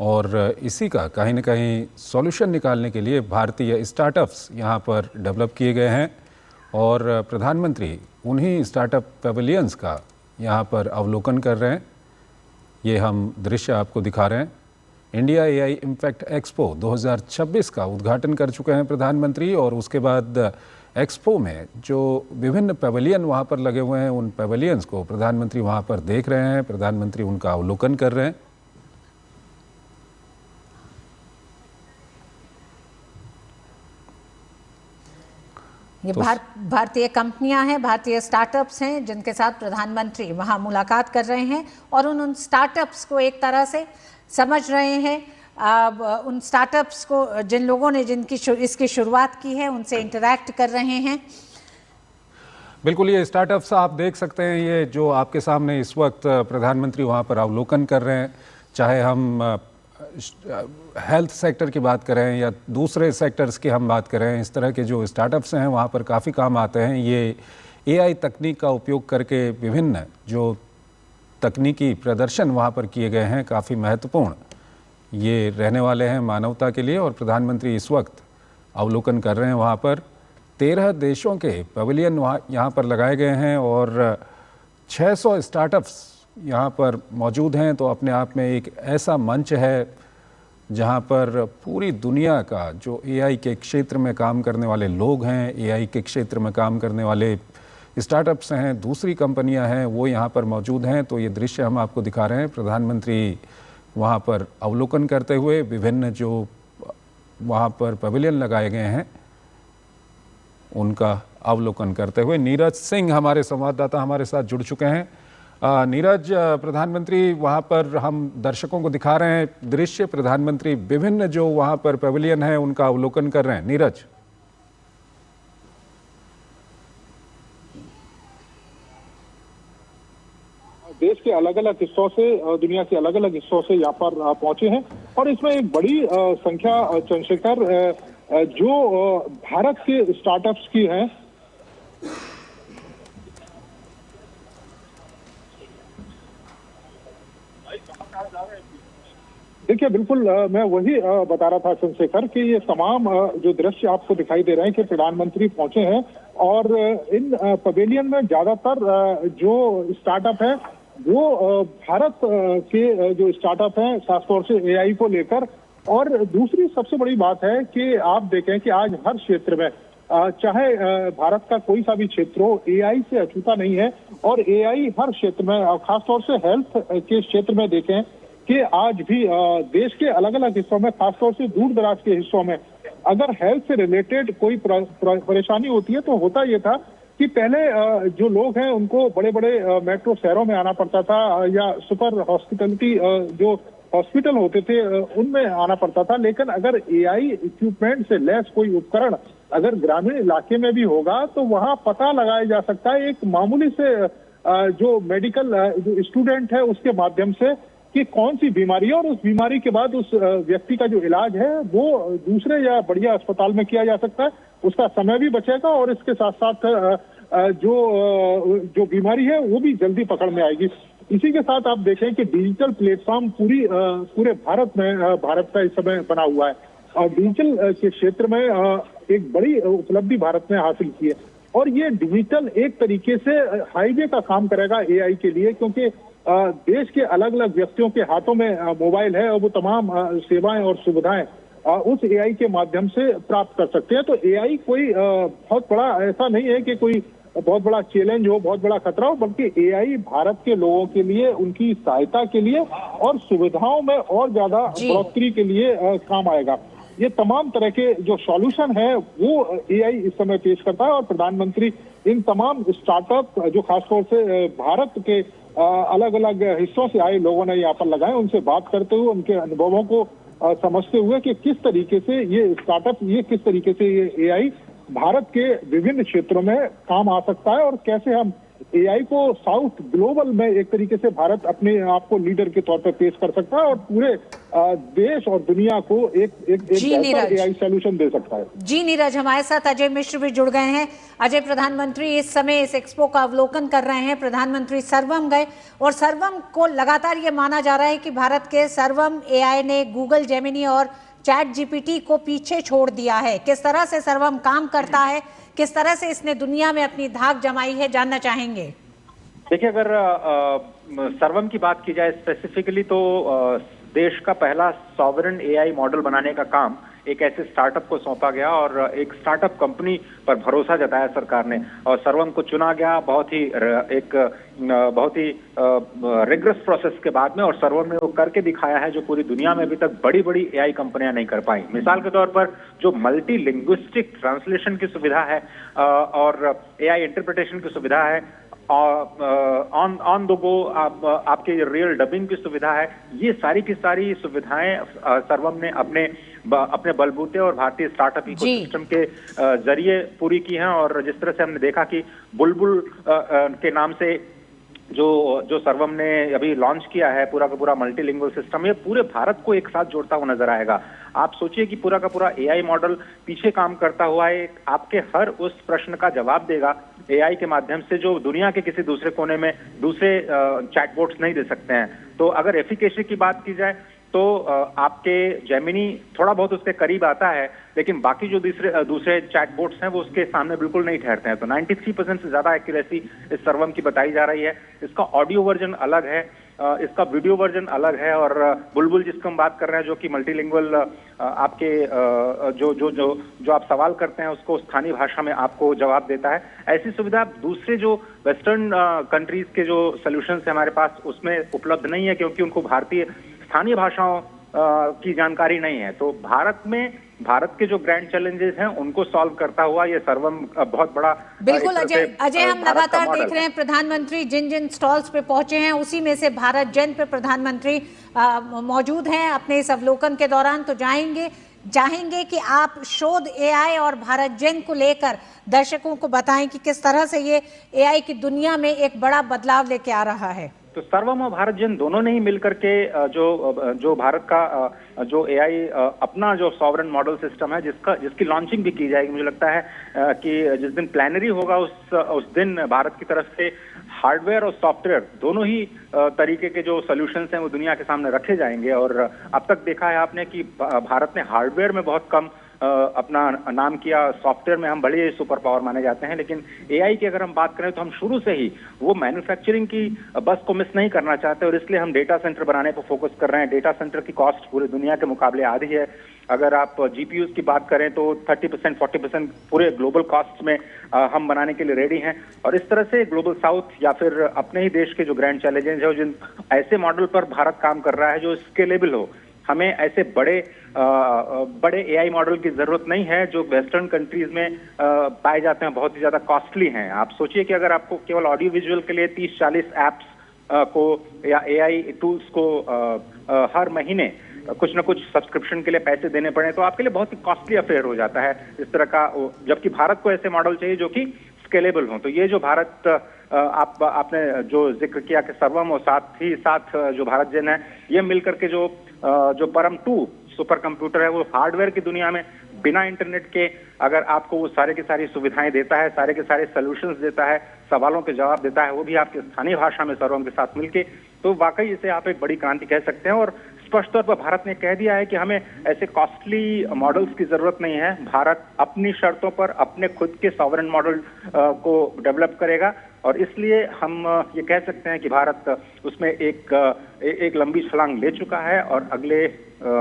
और इसी का कहीं न कहीं सॉल्यूशन निकालने के लिए भारतीय स्टार्टअप्स यहाँ पर डेवलप किए गए हैं और प्रधानमंत्री उन्हीं स्टार्टअप पेविलियंस का यहाँ पर अवलोकन कर रहे हैं। ये हम दृश्य आपको दिखा रहे हैं। इंडिया एआई इम्पैक्ट एक्सपो 2026 का उद्घाटन कर चुके हैं प्रधानमंत्री और उसके बाद एक्सपो में जो विभिन्न पेविलियन वहाँ पर लगे हुए हैं उन पेविलियंस को प्रधानमंत्री वहाँ पर देख रहे हैं, प्रधानमंत्री उनका अवलोकन कर रहे हैं। ये भारतीय कंपनियां हैं, भारतीय स्टार्टअप्स हैं जिनके साथ प्रधानमंत्री वहां मुलाकात कर रहे हैं और उन स्टार्टअप्स को एक तरह से समझ रहे हैं। उन स्टार्टअप्स को जिन लोगों ने इसकी शुरुआत की है उनसे इंटरैक्ट कर रहे हैं। बिल्कुल, ये स्टार्टअप्स आप देख सकते हैं, ये जो आपके सामने इस वक्त प्रधानमंत्री वहाँ पर अवलोकन कर रहे हैं, चाहे हम हेल्थ सेक्टर की बात करें या दूसरे सेक्टर्स की हम बात करें, इस तरह के जो स्टार्टअप्स हैं वहाँ पर काफ़ी काम आते हैं। ये एआई तकनीक का उपयोग करके विभिन्न जो तकनीकी प्रदर्शन वहाँ पर किए गए हैं काफ़ी महत्वपूर्ण ये रहने वाले हैं मानवता के लिए। और प्रधानमंत्री इस वक्त अवलोकन कर रहे हैं वहाँ पर 13 देशों के पवेलियन यहाँ पर लगाए गए हैं और 600 स्टार्टअप्स यहाँ पर मौजूद हैं। तो अपने आप में एक ऐसा मंच है जहाँ पर पूरी दुनिया का जो एआई के क्षेत्र में काम करने वाले लोग हैं, एआई के क्षेत्र में काम करने वाले स्टार्टअप्स हैं, दूसरी कंपनियां हैं, वो यहाँ पर मौजूद हैं। तो ये दृश्य हम आपको दिखा रहे हैं, प्रधानमंत्री वहाँ पर अवलोकन करते हुए विभिन्न जो वहाँ पर पवेलियन लगाए गए हैं उनका अवलोकन करते हुए। नीरज सिंह हमारे संवाददाता हमारे साथ जुड़ चुके हैं। नीरज, प्रधानमंत्री वहाँ पर हम दर्शकों को दिखा रहे हैं दृश्य, प्रधानमंत्री विभिन्न जो वहाँ पर पवेलियन है उनका अवलोकन कर रहे हैं। नीरज, देश के अलग अलग हिस्सों से, दुनिया के अलग अलग हिस्सों से यहाँ पर पहुंचे हैं और इसमें एक बड़ी संख्या चंद्रशेखर जो भारत के स्टार्टअप्स की है। देखिए, बिल्कुल मैं वही बता रहा था चंद्रशेखर कि ये तमाम जो दृश्य आपको दिखाई दे रहे हैं कि प्रधानमंत्री पहुंचे हैं और इन पवेलियन में ज्यादातर जो स्टार्टअप है वो भारत के जो स्टार्टअप हैं, खासतौर से एआई को लेकर। और दूसरी सबसे बड़ी बात है कि आप देखें कि आज हर क्षेत्र में, चाहे भारत का कोई सा भी क्षेत्र हो, एआई से अछूता नहीं है और एआई हर क्षेत्र में, खासतौर से हेल्थ के क्षेत्र में देखें कि आज भी देश के अलग अलग हिस्सों में, खासतौर से दूर दराज के हिस्सों में, अगर हेल्थ से रिलेटेड कोई परेशानी होती है तो होता ये था कि पहले जो लोग हैं उनको बड़े बड़े मेट्रो शहरों में आना पड़ता था या सुपर हॉस्पिटलिटी जो हॉस्पिटल होते थे उनमें आना पड़ता था। लेकिन अगर एआई इक्विपमेंट से लैस कोई उपकरण अगर ग्रामीण इलाके में भी होगा तो वहां पता लगाया जा सकता है एक मामूली से जो मेडिकल जो स्टूडेंट है उसके माध्यम से कि कौन सी बीमारी है और उस बीमारी के बाद उस व्यक्ति का जो इलाज है वो दूसरे या बढ़िया अस्पताल में किया जा सकता है। उसका समय भी बचेगा और इसके साथ साथ जो बीमारी है वो भी जल्दी पकड़ में आएगी। इसी के साथ आप देखें कि डिजिटल प्लेटफॉर्म पूरे भारत में भारत का इस समय बना हुआ है और डिजिटल के क्षेत्र में एक बड़ी उपलब्धि भारत ने हासिल की है और ये डिजिटल एक तरीके से हाईवे का काम करेगा एआई के लिए, क्योंकि देश के अलग अलग व्यक्तियों के हाथों में मोबाइल है और वो तमाम सेवाएं और सुविधाएं उस एआई के माध्यम से प्राप्त कर सकते हैं। तो एआई कोई बहुत बड़ा ऐसा नहीं है कि कोई बहुत बड़ा चैलेंज हो, बहुत बड़ा खतरा हो, बल्कि एआई भारत के लोगों के लिए, उनकी सहायता के लिए और सुविधाओं में और ज्यादा बढ़ोतरी के लिए काम आएगा। ये तमाम तरह के जो सॉल्यूशन है वो एआई इस समय पेश करता है और प्रधानमंत्री इन तमाम स्टार्टअप जो खासतौर से भारत के अलग अलग हिस्सों से आए लोगों ने यहाँ पर लगाए, उनसे बात करते हुए उनके अनुभवों को समझते हुए कि किस तरीके से ये स्टार्टअप, ये किस तरीके से ये एआई भारत के विभिन्न क्षेत्रों में काम आ सकता है और कैसे हम एआई को साउथ ग्लोबल में एक तरीके से भारत अपने आप को लीडर के तौर पर पेश कर सकता है और पूरे देश और दुनिया को एक बेहतर एआई सॉल्यूशन दे सकता है। जी नीरज, हमारे साथ अजय मिश्र भी जुड़ गए हैं। अजय, प्रधानमंत्री इस समय इस एक्सपो का अवलोकन कर रहे हैं। प्रधानमंत्री सर्वम गए और सर्वम को लगातार ये माना जा रहा है कि भारत के सर्वम एआई ने गूगल जेमिनी और चैट जीपीटी को पीछे छोड़ दिया है। किस तरह से सर्वम काम करता है, किस तरह से इसने दुनिया में अपनी धाक जमाई है, जानना चाहेंगे। देखिए, अगर सर्वम की बात की जाए स्पेसिफिकली तो देश का पहला सॉवरेन एआई मॉडल बनाने का काम एक ऐसे स्टार्टअप को सौंपा गया और एक स्टार्टअप कंपनी पर भरोसा जताया सरकार ने और सर्वम को चुना गया बहुत ही रिग्रेस प्रोसेस के बाद में। और सर्वम ने वो करके दिखाया है जो पूरी दुनिया में अभी तक बड़ी बड़ी एआई कंपनियां नहीं कर पाई। मिसाल के तौर पर जो मल्टी लिंग्विस्टिक ट्रांसलेशन की सुविधा है और एआई इंटरप्रिटेशन की सुविधा है, ऑन द गो आपके रियल डबिंग की सुविधा है, ये सारी की सारी सुविधाएं सर्वम ने अपने बलबूते और भारतीय स्टार्टअप इकोसिस्टम के जरिए पूरी की हैं। और जिस तरह से हमने देखा कि बुलबुल के नाम से जो सर्वम ने अभी लॉन्च किया है पूरा का पूरा मल्टीलिंगुअल सिस्टम, ये पूरे भारत को एक साथ जोड़ता हुआ नजर आएगा। आप सोचिए कि पूरा का पूरा एआई मॉडल पीछे काम करता हुआ एक आपके हर उस प्रश्न का जवाब देगा एआई के माध्यम से जो दुनिया के किसी दूसरे कोने में दूसरे चैटबॉट्स नहीं दे सकते हैं। तो अगर एफिकेसी की बात की जाए तो आपके जेमिनी थोड़ा बहुत उसके करीब आता है, लेकिन बाकी जो दूसरे चैटबॉट्स हैं वो उसके सामने बिल्कुल नहीं ठहरते हैं। तो 93% से ज्यादा एक्यूरेसी इस सर्वम की बताई जा रही है। इसका ऑडियो वर्जन अलग है, इसका वीडियो वर्जन अलग है और बुलबुल जिसको हम बात कर रहे हैं जो कि मल्टीलिंगुअल आपके जो आप सवाल करते हैं उसको स्थानीय भाषा में आपको जवाब देता है। ऐसी सुविधा दूसरे जो वेस्टर्न कंट्रीज के जो सॉल्यूशंस है हमारे पास उसमें उपलब्ध नहीं है, क्योंकि उनको भारतीय स्थानीय भाषाओं की जानकारी नहीं है। तो भारत के जो ग्रैंड चैलेंजेस हैं उनको सॉल्व करता हुआ ये सर्वम बहुत बड़ा। बिल्कुल अजय, हम लगातार देख रहे हैं प्रधानमंत्री जिन जिन स्टॉल्स पे पहुंचे हैं उसी में से भारत जेन पे प्रधानमंत्री मौजूद हैं अपने इस अवलोकन के दौरान। तो चाहेंगे कि आप शोध एआई और भारत जेन को लेकर दर्शकों को बताएं कि किस तरह से ये एआई की दुनिया में एक बड़ा बदलाव लेके आ रहा है। तो सर्वम और भारत जेन दोनों ने ही मिलकर के जो भारत का जो एआई अपना जो सॉवरेन मॉडल सिस्टम है जिसकी लॉन्चिंग भी की जाएगी। मुझे लगता है कि जिस दिन प्लानरी होगा उस दिन भारत की तरफ से हार्डवेयर और सॉफ्टवेयर दोनों ही तरीके के जो सॉल्यूशंस हैं वो दुनिया के सामने रखे जाएंगे। और अब तक देखा है आपने कि भारत ने हार्डवेयर में बहुत कम अपना नाम किया, सॉफ्टवेयर में हम बड़े सुपर पावर माने जाते हैं, लेकिन एआई की अगर हम बात करें तो हम शुरू से ही वो मैन्युफैक्चरिंग की बस को मिस नहीं करना चाहते और इसलिए हम डेटा सेंटर बनाने पर फोकस कर रहे हैं। डेटा सेंटर की कॉस्ट पूरे दुनिया के मुकाबले आधी है। अगर आप जीपीयूज की बात करें तो 30% 40% पूरे ग्लोबल कॉस्ट में हम बनाने के लिए रेडी हैं। और इस तरह से ग्लोबल साउथ या फिर अपने ही देश के जो ग्रैंड चैलेंजेस है जिन ऐसे मॉडल पर भारत काम कर रहा है जो स्केलेबल हो। हमें ऐसे बड़े एआई मॉडल की जरूरत नहीं है जो वेस्टर्न कंट्रीज में पाए जाते हैं, बहुत ही ज्यादा कॉस्टली हैं। आप सोचिए कि अगर आपको केवल ऑडियो विजुअल के लिए 30-40 एप्स को या एआई टूल्स को हर महीने कुछ न कुछ सब्सक्रिप्शन के लिए पैसे देने पड़े तो आपके लिए बहुत ही कॉस्टली अफेयर हो जाता है इस तरह का। जबकि भारत को ऐसे मॉडल चाहिए जो कि स्केलेबल हो। तो ये जो भारत आपने जो जिक्र किया कि सर्वम और साथ ही साथ जो भारत जेन है ये मिलकर के जो परम 2 सुपर कंप्यूटर है वो हार्डवेयर की दुनिया में बिना इंटरनेट के अगर आपको वो सारे की सारी सुविधाएं देता है, सारे के सारे सॉल्यूशंस देता है, सवालों के जवाब देता है, वो भी आपकी स्थानीय भाषा में सर्वम के साथ मिलके, तो वाकई इसे आप एक बड़ी क्रांति कह सकते हैं। और स्पष्ट तौर पर भारत ने कह दिया है कि हमें ऐसे कॉस्टली मॉडल्स की जरूरत नहीं है। भारत अपनी शर्तों पर अपने खुद के सॉवरेन मॉडल को डेवलप करेगा और इसलिए हम ये कह सकते हैं कि भारत उसमें एक लंबी छलांग ले चुका है और अगले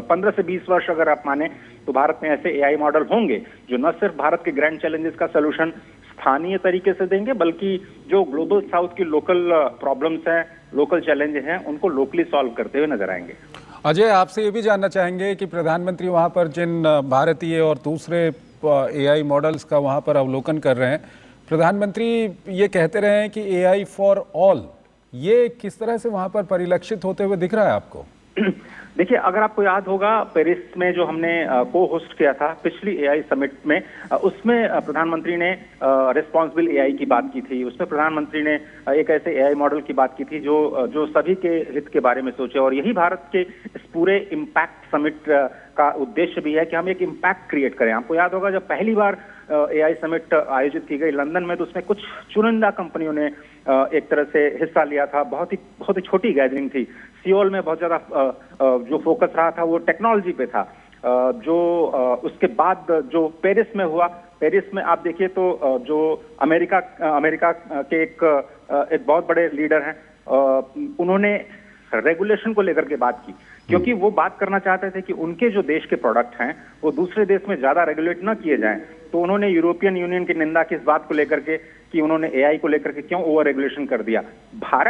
15 से 20 वर्ष अगर आप माने तो भारत में ऐसे एआई मॉडल होंगे जो न सिर्फ भारत के ग्रैंड चैलेंजेस का सलूशन स्थानीय तरीके से देंगे बल्कि जो ग्लोबल साउथ की लोकल प्रॉब्लम्स हैं, लोकल चैलेंज हैं, उनको लोकली सॉल्व करते हुए नजर आएंगे। अजय, आपसे ये भी जानना चाहेंगे कि प्रधानमंत्री वहाँ पर जिन भारतीय और दूसरे एआई मॉडल्स का वहाँ पर अवलोकन कर रहे हैं, प्रधानमंत्री ये कहते रहे हैं कि एआई फॉर ऑल, ये किस तरह से वहाँ पर परिलक्षित होते हुए दिख रहा है आपको? देखिए, अगर आपको याद होगा पेरिस में जो हमने को होस्ट किया था पिछली एआई समिट में, उसमें प्रधानमंत्री ने रिस्पॉन्सिबल एआई की बात की थी। उसमें प्रधानमंत्री ने एक ऐसे एआई मॉडल की बात की थी जो सभी के हित के बारे में सोचे, और यही भारत के इस पूरे इम्पैक्ट समिट का उद्देश्य भी है कि हम एक इम्पैक्ट क्रिएट करें। आपको याद होगा जब पहली बार एआई समिट आयोजित की गई लंदन में, तो उसमें कुछ चुनिंदा कंपनियों ने एक तरह से हिस्सा लिया था। बहुत ही छोटी गैदरिंग थी। सियोल में बहुत ज्यादा जो फोकस रहा था वो टेक्नोलॉजी पे था। उसके बाद जो पेरिस में हुआ, पेरिस में आप देखिए तो जो अमेरिका के एक बहुत बड़े लीडर हैं, उन्होंने रेगुलेशन को लेकर के बात की, क्योंकि वो बात करना चाहते थे कि उनके जो देश के प्रोडक्ट हैं वो दूसरे देश में ज्यादा रेगुलेट ना किए जाएं। तो उन्होंने यूरोपियन यूनियन की निंदा की इस बात को लेकर के कि उन्होंने एआई को लेकर के क्यों ओवर रेगुलेशन कर दिया। भारत